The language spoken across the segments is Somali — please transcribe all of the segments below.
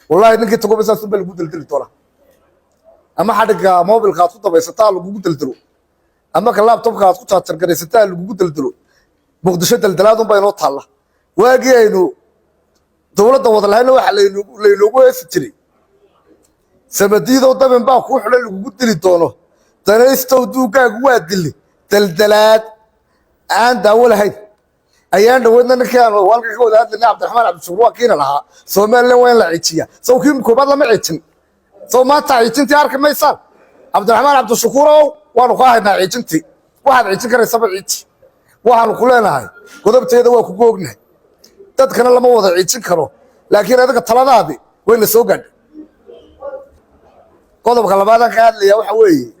والله إنك تقوم بس أسبل الجودل تلتورا أما حدك موبايل خاصة بس تعال الجودل تلو أما كلاب تبقى خاصة تركني ستال الجودل تلو مقدشة الثلاثة بينات الله واجي إنه دولة وضع لنا واحد لينوجو يستري سبتي ذو طبعا بقى كوح للجودل تونه ترى استودوكا جواد اللي تلتلات عند أول هاي أيام دولنا كانوا والك كود هذا عبد الرحمن عبد الشكور كينا لها سومال وين لعيتيا سو كيم كوباد لما عيتن سو ما تعيتن تيارك ما يصير عبد الرحمن عبد الشكور وأنا قاعد عيتنتي واحد عيتن كان سبع عيتي واحد كلنا هاي كذبت هذا وكوجنا تذكر لما وضع عيتن كانوا لكن هذا الطلاب هذه وين السوق قدام خلبانا كان لي وحوي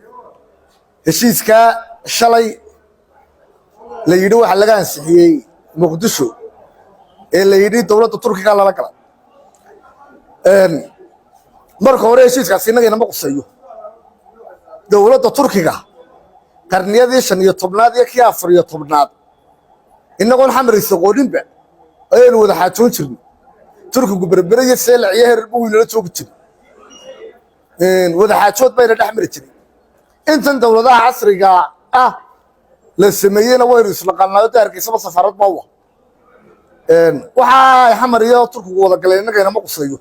الشيء كا شلي la yidhi waxa laga ansixiyay muqdisho ee la yidhi dawladda Turkiga la kala marka hore heshiiskaasi inaga ma qusayo dawladda Turkiga qarniyadii 15aad iyo 14aad inagoon xamriiso qoodinba aynu wada xaajoon jirnay Turkigu berberaya seelciye heer buu ila joogi jiray wada xaajood bayna dhaxmari jiray intan dawladaha casriga ah la sameeyayna way isla qanaado daarkiisa safarad baa waxa xamariyo Turkigu wada galeen inaga ma qusayo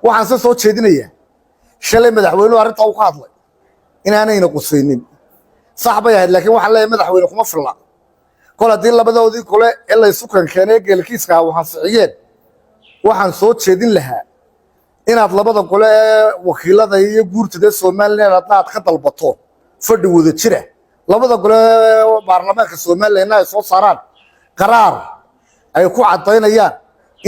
waxaan soo jeedinayaa shalay madaxweynuhu arinta uu ka hadlay inaanayna qusaynin sax bay ahayd laakiin waxa la madaxweyne kuma filla kol hadii labadoodii kale ee la isu keenay geelkiiska waxaan siciyeen waxaan soo jeedin lahaa inaad labada kale wakiilada iyo guurtada Soomaaliland aad ka dalbato fadhi wada jira labada gole baarlamaanka Soomaaliland ay soo saaraan qaraar ay ku cadeynayaan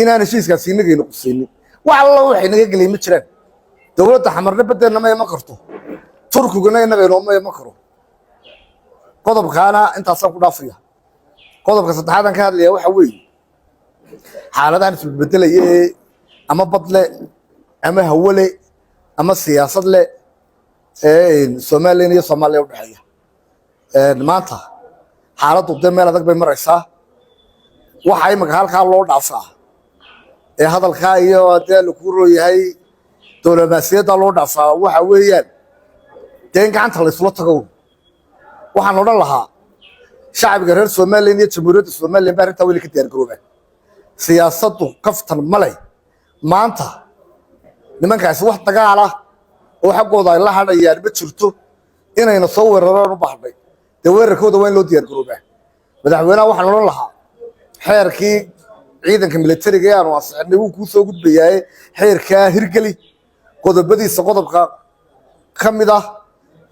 inaan heshiiskaasi inaga qusaynin waxa la waxay naga galay ma jiraan dawladda xamarna badeena ma karto Turkiguna inaga ma karo qodobkaana intaas ku dhaafaya qodobka saddexaad ka hadlaya waxa weeye xaaladahan isbedbedelayay ama badle ama hawle ama siyaasad le Soomaaliland iyo Soomaaliya u dhaxaya maanta xaaladdu meel adag bay maraysaa waxa ay halka loo dhaafaa ee hadalka iyo hadal ku rooyahay dowladda loo dhaafaa waxa weeyaan deen gacanta la isla tago waxaan odhan lahaa shacabka reer Soomaaliland iyo jamhuuriyadda Soomaaliland baa inta weli ka diyaar garoobay siyaasaddu kaftan malay maanta nimankaas wax dagaal ah oo xaqooda ay la hadayaan ma jirto inayna soo weeraraan u baahnay weerarkooda waa in loo diyaar garoobaa madaxweynaha waxaan odhan lahaa xeerkii ciidanka militariga ee aanu asixnay uu ku soo gudbayay xeerka hirgeli qodobadiisa qodobka kamid ah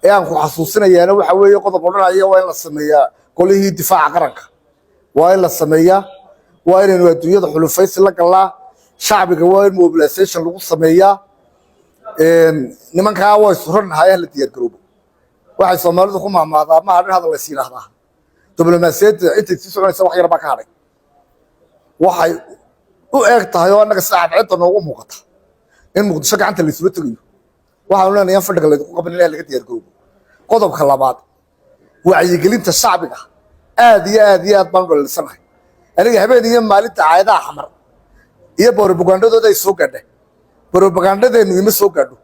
ee aan ku xasuusinayaana waxa weeye qodob odhanaya waa in la sameeyaa qolihii difaaca qaranka waa in la sameeyaa waa in adduunyada xulufaysi la galaa shacbiga waa in mobilization lagu sameeyaa nimanka way suranahay la diyaar garoobo waxay Soomaalidu ku maamaadaa ma hadin hadal la siinaahdaa diblomaasiyadda inta si soconaysa wax yar ba ka haray waxay u eeg tahay oo anaga saacad noogu muuqata in Muqdisho gacanta la isla tagayo waxaan leenahay fadhiga la qaban in laga diyaar garoobo qodobka labaad wacyigelinta shacbiga aad iyo aad baan u leeyahay aniga habeen iyo maalinta caayadaha xamar iyo propagandadooda ay soo gaadhay propagandadeenu ima soo gaadho